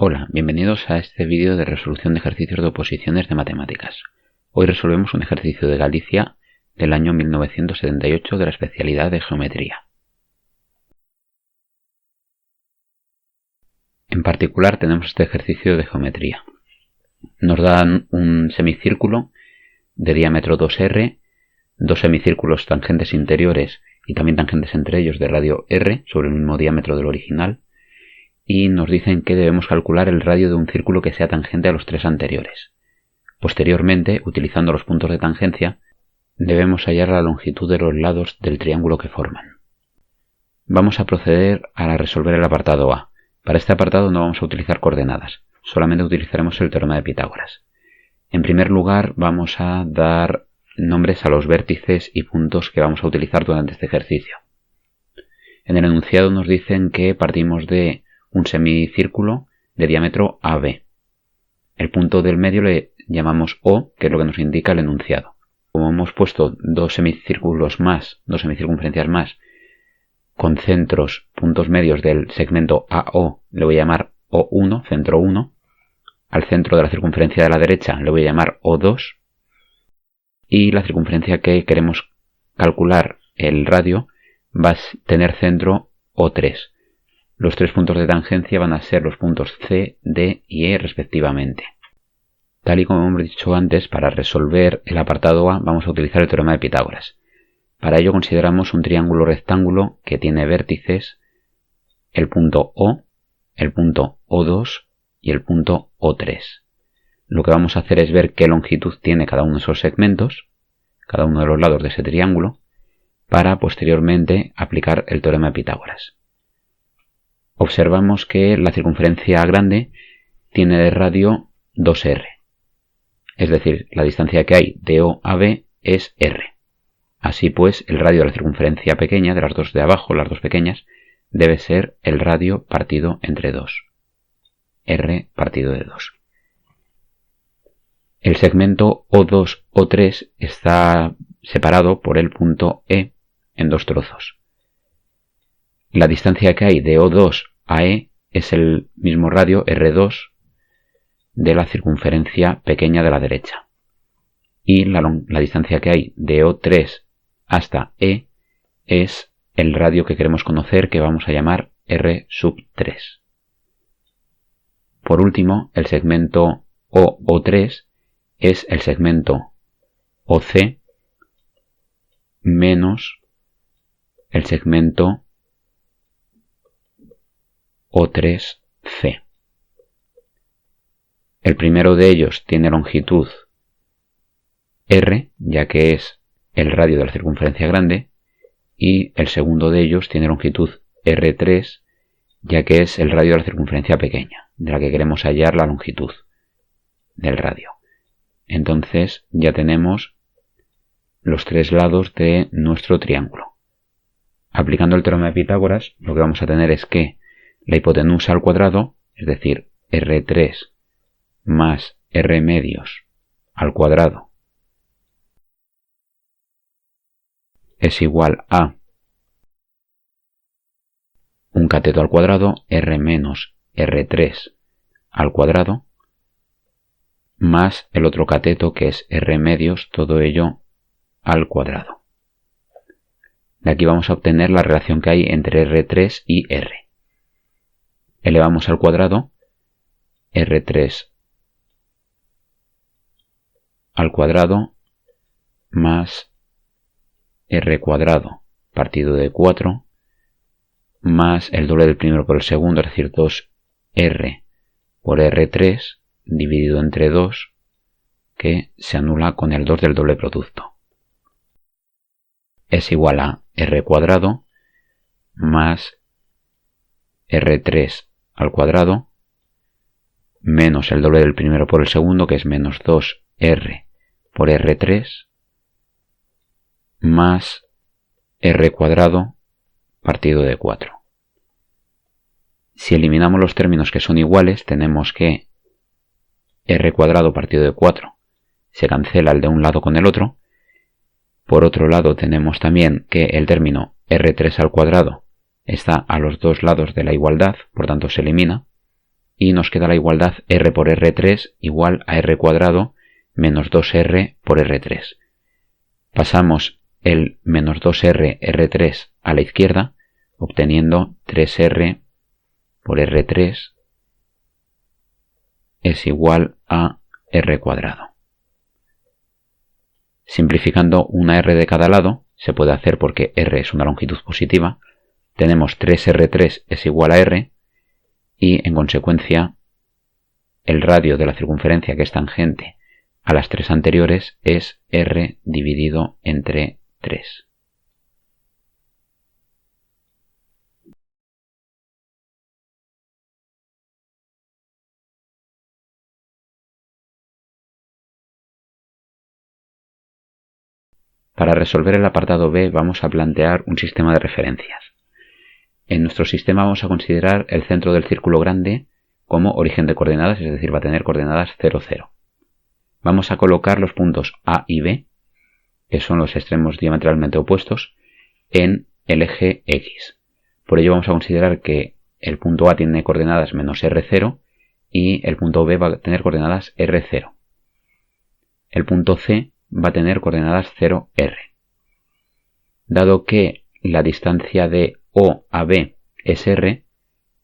Hola, bienvenidos a este vídeo de resolución de ejercicios de oposiciones de matemáticas. Hoy resolvemos un ejercicio de Galicia del año 1978 de la especialidad de geometría. En particular tenemos este ejercicio de geometría. Nos dan un semicírculo de diámetro 2r, dos semicírculos tangentes interiores y también tangentes entre ellos de radio r sobre el mismo diámetro del original, y nos dicen que debemos calcular el radio de un círculo que sea tangente a los tres anteriores. Posteriormente, utilizando los puntos de tangencia, debemos hallar la longitud de los lados del triángulo que forman. Vamos a proceder a resolver el apartado A. Para este apartado no vamos a utilizar coordenadas, solamente utilizaremos el teorema de Pitágoras. En primer lugar, vamos a dar nombres a los vértices y puntos que vamos a utilizar durante este ejercicio. En el enunciado nos dicen que partimos de un semicírculo de diámetro AB. El punto del medio le llamamos O, que es lo que nos indica el enunciado. Como hemos puesto dos semicircunferencias más, con centros, puntos medios del segmento AO, le voy a llamar O1, centro 1. Al centro de la circunferencia de la derecha le voy a llamar O2. Y la circunferencia que queremos calcular, el radio, va a tener centro O3. Los tres puntos de tangencia van a ser los puntos C, D y E respectivamente. Tal y como hemos dicho antes, para resolver el apartado A vamos a utilizar el teorema de Pitágoras. Para ello consideramos un triángulo rectángulo que tiene vértices, el punto O, el punto O2 y el punto O3. Lo que vamos a hacer es ver qué longitud tiene cada uno de esos segmentos, cada uno de los lados de ese triángulo, para posteriormente aplicar el teorema de Pitágoras. Observamos que la circunferencia grande tiene de radio 2r. Es decir, la distancia que hay de O a B es r. Así pues, el radio de la circunferencia pequeña, de las dos de abajo, las dos pequeñas, debe ser el radio partido entre 2. R partido de 2. El segmento O2, O3 está separado por el punto E en dos trozos. La distancia que hay de O2 a E es el mismo radio R2 de la circunferencia pequeña de la derecha. Y la distancia que hay de O3 hasta E es el radio que queremos conocer, que vamos a llamar R sub 3. Por último, el segmento OO3 es el segmento OC menos el segmento O3C. El primero de ellos tiene longitud R, ya que es el radio de la circunferencia grande, y el segundo de ellos tiene longitud R3, ya que es el radio de la circunferencia pequeña, de la que queremos hallar la longitud del radio. Entonces ya tenemos los tres lados de nuestro triángulo. Aplicando el teorema de Pitágoras, lo que vamos a tener es que la hipotenusa al cuadrado, es decir, R3 más R medios al cuadrado, es igual a un cateto al cuadrado, R menos R3 al cuadrado, más el otro cateto que es R medios, todo ello al cuadrado. De aquí vamos a obtener la relación que hay entre R3 y R. Elevamos al cuadrado R3 al cuadrado más R cuadrado partido de 4 más el doble del primero por el segundo, es decir, 2R por R3 dividido entre 2, que se anula con el 2 del doble producto. Es igual a R cuadrado más R3 al cuadrado menos el doble del primero por el segundo, que es menos 2R por R3 más R cuadrado partido de 4. Si eliminamos los términos que son iguales, tenemos que R cuadrado partido de 4 se cancela el de un lado con el otro. Por otro lado, tenemos también que el término R3 al cuadrado está a los dos lados de la igualdad, por tanto se elimina. y nos queda la igualdad r por r3 igual a r cuadrado menos 2r por r3. Pasamos el menos 2r r3 a la izquierda, obteniendo 3r por r3 es igual a r cuadrado. Simplificando una r de cada lado, se puede hacer porque r es una longitud positiva, tenemos 3r3 es igual a r, y en consecuencia el radio de la circunferencia que es tangente a las tres anteriores es r dividido entre 3. Para resolver el apartado B vamos a plantear un sistema de referencias. En nuestro sistema vamos a considerar el centro del círculo grande como origen de coordenadas, es decir, va a tener coordenadas 0, 0. Vamos a colocar los puntos A y B, que son los extremos diametralmente opuestos, en el eje X. Por ello vamos a considerar que el punto A tiene coordenadas menos R0 y el punto B va a tener coordenadas R0. El punto C va a tener coordenadas 0R. Dado que la distancia de O a B es R,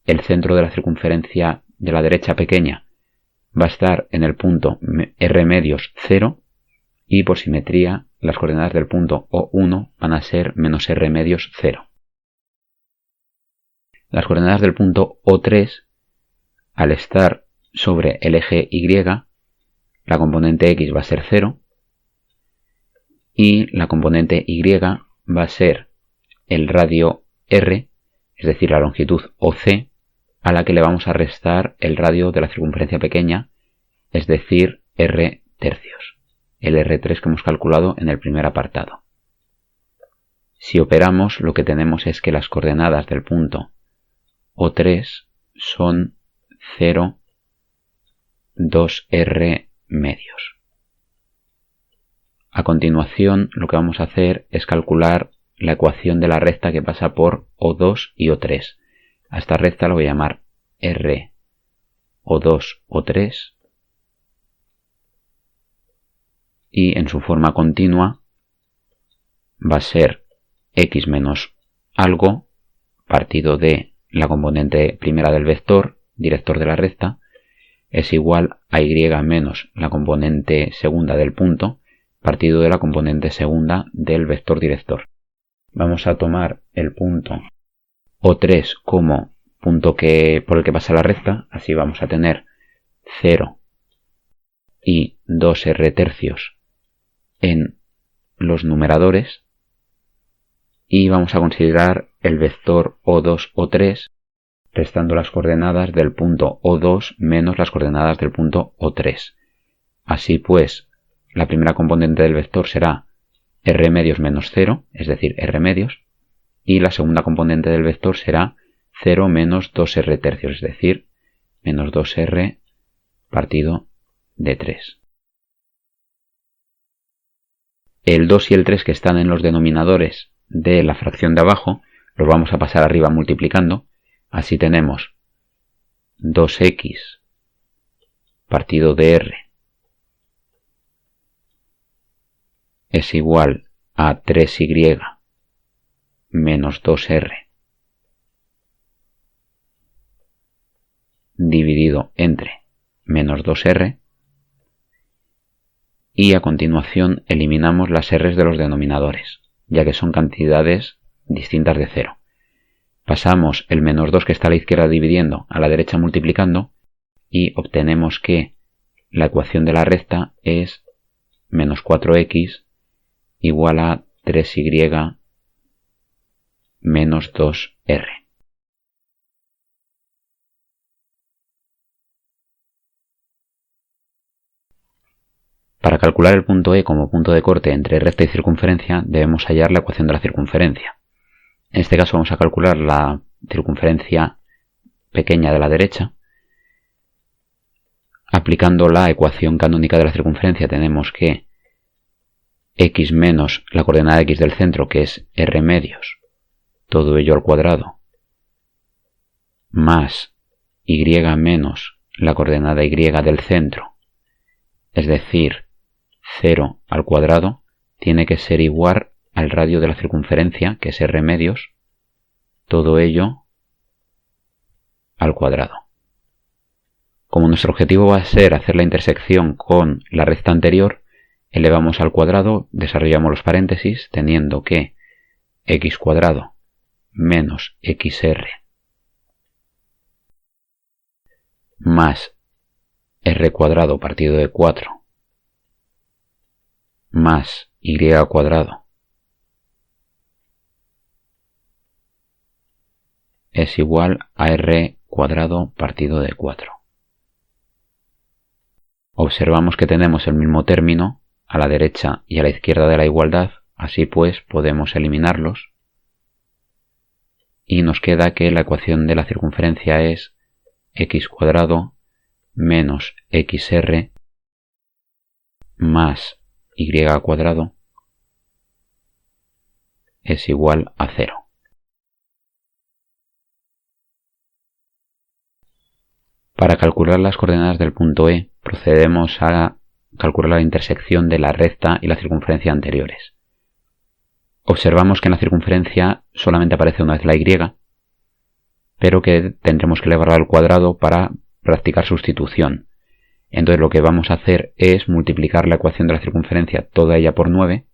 el centro de la circunferencia de la derecha pequeña va a estar en el punto R medios 0 y por simetría las coordenadas del punto O1 van a ser menos R medios 0. Las coordenadas del punto O3, al estar sobre el eje Y, la componente X va a ser 0 y la componente Y va a ser el radio R, es decir, la longitud OC, a la que le vamos a restar el radio de la circunferencia pequeña, es decir, R tercios, el R3 que hemos calculado en el primer apartado. Si operamos, lo que tenemos es que las coordenadas del punto O3 son 0, 2R medios. A continuación, lo que vamos a hacer es calcular la ecuación de la recta que pasa por O2 y O3. A esta recta la voy a llamar R O2 O3 y en su forma continua va a ser X menos algo partido de la componente primera del vector, director de la recta, es igual a Y menos la componente segunda del punto, partido de la componente segunda del vector director. Vamos a tomar el punto O3 como punto por el que pasa la recta, así vamos a tener 0 y 2R tercios en los numeradores y vamos a considerar el vector O2, O3 restando las coordenadas del punto O2 menos las coordenadas del punto O3. Así pues, la primera componente del vector será R medios menos 0, es decir, R medios, y la segunda componente del vector será 0 menos 2R tercios, es decir, menos 2R partido de 3. El 2 y el 3 que están en los denominadores de la fracción de abajo los vamos a pasar arriba multiplicando. Así tenemos 2x partido de R es igual a 3y menos 2r dividido entre menos 2r y a continuación eliminamos las r's de los denominadores, ya que son cantidades distintas de 0. Pasamos el menos 2 que está a la izquierda dividiendo a la derecha multiplicando y obtenemos que la ecuación de la recta es menos 4x igual a 3y menos 2r. Para calcular el punto E como punto de corte entre recta y circunferencia debemos hallar la ecuación de la circunferencia. En este caso vamos a calcular la circunferencia pequeña de la derecha. Aplicando la ecuación canónica de la circunferencia tenemos que x menos la coordenada x del centro, que es r medios, todo ello al cuadrado, más y menos la coordenada y del centro, es decir, 0 al cuadrado, tiene que ser igual al radio de la circunferencia, que es r medios, todo ello al cuadrado. Como nuestro objetivo va a ser hacer la intersección con la recta anterior, elevamos al cuadrado, desarrollamos los paréntesis, teniendo que x cuadrado menos xr más r cuadrado partido de 4 más y cuadrado es igual a r cuadrado partido de 4. Observamos que tenemos el mismo término a la derecha y a la izquierda de la igualdad, así pues podemos eliminarlos y nos queda que la ecuación de la circunferencia es x cuadrado menos xr más y cuadrado es igual a 0. Para calcular las coordenadas del punto E, procedemos a calcular la intersección de la recta y la circunferencia anteriores. Observamos que en la circunferencia solamente aparece una vez la y, pero que tendremos que elevarla al cuadrado para practicar sustitución. Entonces lo que vamos a hacer es multiplicar la ecuación de la circunferencia toda ella por 9,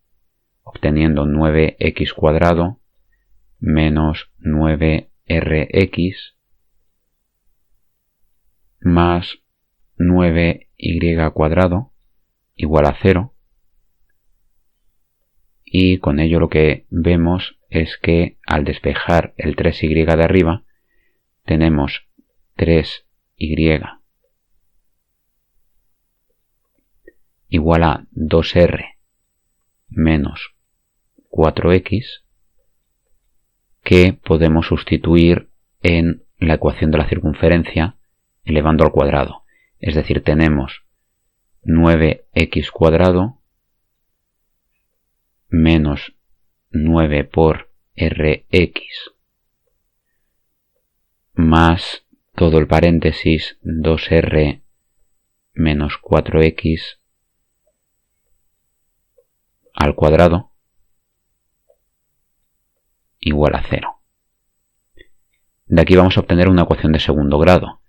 obteniendo 9x cuadrado menos 9rx más 9y cuadrado igual a 0. Y con ello lo que vemos es que al despejar el 3y de arriba, tenemos 3y igual a 2r menos 4x, que podemos sustituir en la ecuación de la circunferencia elevando al cuadrado. Es decir, tenemos 9x cuadrado menos 9 por rx más todo el paréntesis 2r menos 4x al cuadrado igual a 0. De aquí vamos a obtener una ecuación de segundo grado.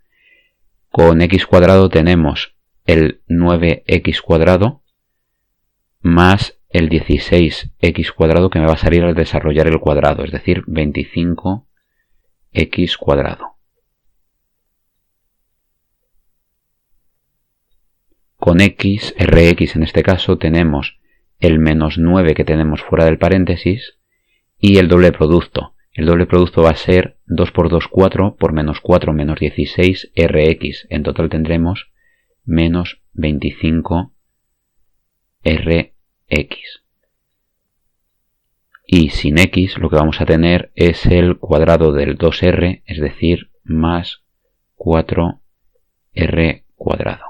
Con x cuadrado tenemos el 9x cuadrado más el 16x cuadrado que me va a salir al desarrollar el cuadrado, es decir, 25x cuadrado. Con x, rx en este caso, tenemos el menos 9 que tenemos fuera del paréntesis y el doble producto. El doble producto va a ser 2 por 2, 4, por menos 4, menos 16, rx. En total tendremos menos 25 rx. Y sin x lo que vamos a tener es el cuadrado del 2r, es decir, más 4r cuadrado.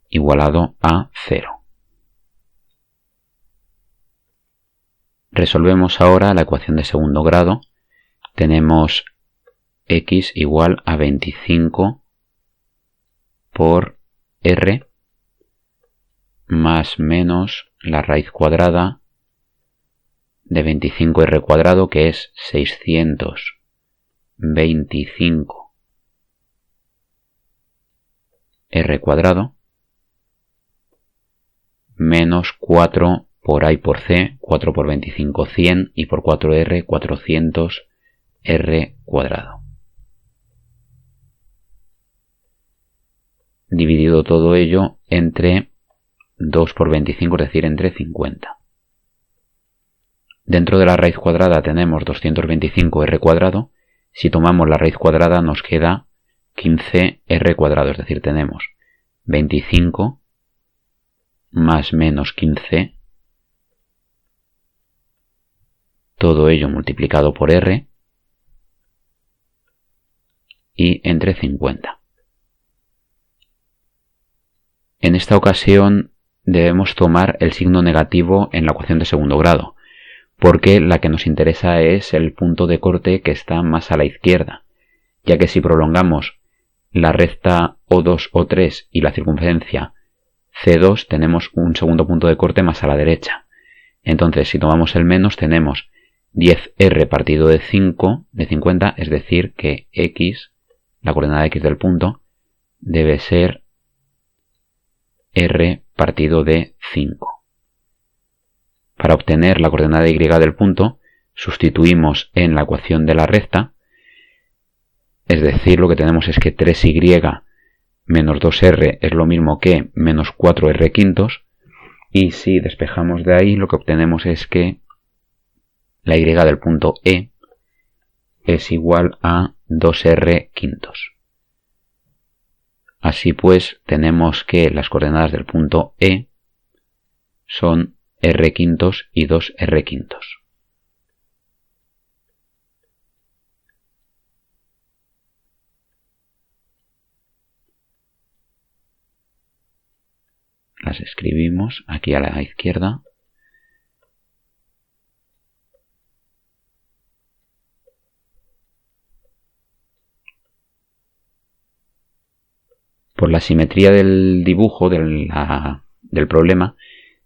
Igualado a 0. Resolvemos ahora la ecuación de segundo grado. Tenemos x igual a 25 por r más menos la raíz cuadrada de 25r cuadrado, que es 625 r cuadrado, menos 4 por a y por c, 4 por 25, 100, y por 4r, 400 r cuadrado. Dividido todo ello entre 2 por 25, es decir, entre 50. Dentro de la raíz cuadrada tenemos 225r cuadrado. Si tomamos la raíz cuadrada nos queda 15r cuadrado, es decir, tenemos 25 más menos 15, todo ello multiplicado por r, y entre 50. En esta ocasión debemos tomar el signo negativo en la ecuación de segundo grado, porque la que nos interesa es el punto de corte que está más a la izquierda, ya que si prolongamos la recta O2, O3 y la circunferencia C2 tenemos un segundo punto de corte más a la derecha. Entonces, si tomamos el menos, tenemos 10R partido de 5, de 50, es decir, que X, la coordenada X del punto, debe ser R partido de 5. Para obtener la coordenada Y del punto, sustituimos en la ecuación de la recta, es decir, lo que tenemos es que 3Y menos 2R es lo mismo que menos 4R quintos, y si despejamos de ahí, lo que obtenemos es que la Y del punto E es igual a 2R quintos. Así pues, tenemos que las coordenadas del punto E son R quintos y 2R quintos. Las escribimos aquí a la izquierda. Por la simetría del dibujo del problema,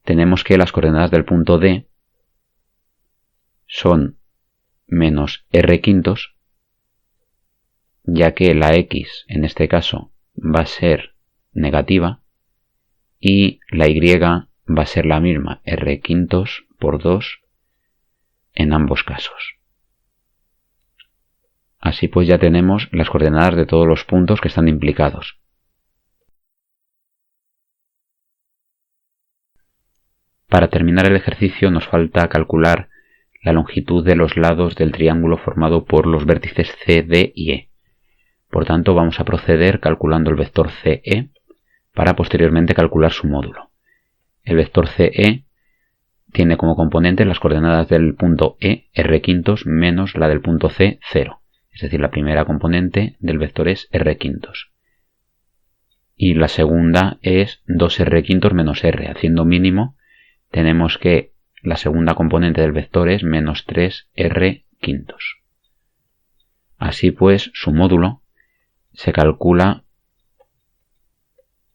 tenemos que las coordenadas del punto D son menos R quintos, ya que la X en este caso va a ser negativa y la Y va a ser la misma, R quintos por 2 en ambos casos. Así pues ya tenemos las coordenadas de todos los puntos que están implicados. Para terminar el ejercicio nos falta calcular la longitud de los lados del triángulo formado por los vértices C, D y E. Por tanto, vamos a proceder calculando el vector CE para posteriormente calcular su módulo. El vector CE tiene como componente las coordenadas del punto E, R quintos, menos la del punto C, 0. Es decir, la primera componente del vector es R quintos. Y la segunda es 2R quintos menos R. Haciendo mínimo, tenemos que la segunda componente del vector es menos 3R quintos. Así pues, su módulo se calcula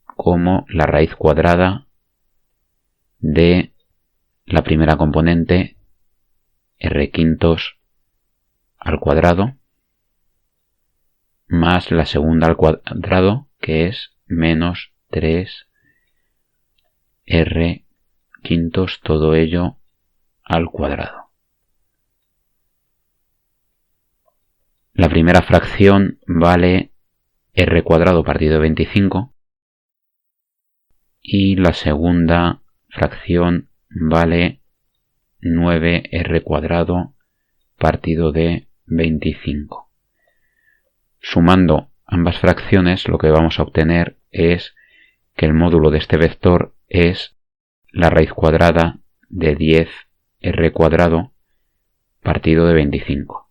como la raíz cuadrada de la primera componente R quintos al cuadrado más la segunda al cuadrado, que es menos 3R quintos, todo ello al cuadrado. La primera fracción vale R cuadrado partido de 25 y la segunda fracción vale 9R cuadrado partido de 25. Sumando ambas fracciones, lo que vamos a obtener es que el módulo de este vector es la raíz cuadrada de 10R cuadrado partido de 25.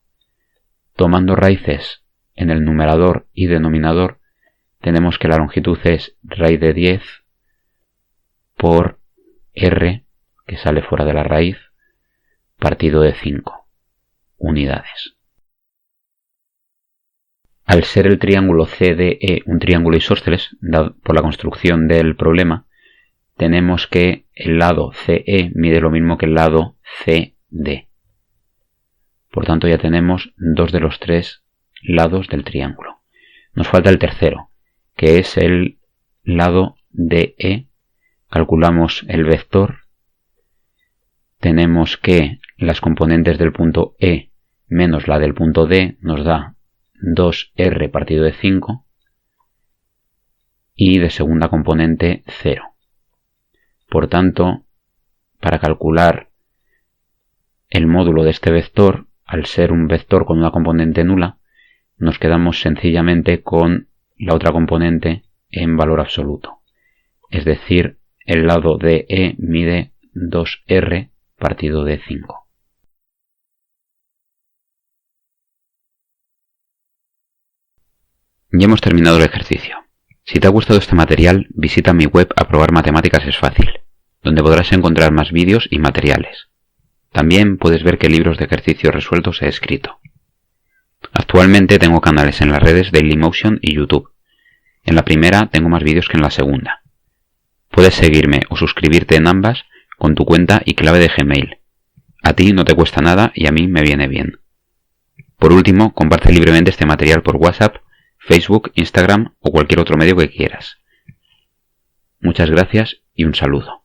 Tomando raíces en el numerador y denominador, tenemos que la longitud es raíz de 10 por R, que sale fuera de la raíz, partido de 5 unidades. Al ser el triángulo CDE un triángulo isósceles, dado por la construcción del problema, tenemos que el lado CE mide lo mismo que el lado CD. Por tanto, ya tenemos dos de los tres lados del triángulo. Nos falta el tercero, que es el lado DE. Calculamos el vector. Tenemos que las componentes del punto E menos la del punto D nos da 2R partido de 5 y de segunda componente 0. Por tanto, para calcular el módulo de este vector, al ser un vector con una componente nula, nos quedamos sencillamente con la otra componente en valor absoluto. Es decir, el lado de E mide 2R partido de 5. Ya hemos terminado el ejercicio. Si te ha gustado este material, visita mi web Aprobar Matemáticas es Fácil, donde podrás encontrar más vídeos y materiales. También puedes ver qué libros de ejercicios resueltos he escrito. Actualmente tengo canales en las redes Dailymotion y YouTube. En la primera tengo más vídeos que en la segunda. Puedes seguirme o suscribirte en ambas con tu cuenta y clave de Gmail. A ti no te cuesta nada y a mí me viene bien. Por último, comparte libremente este material por WhatsApp, Facebook, Instagram o cualquier otro medio que quieras. Muchas gracias y un saludo.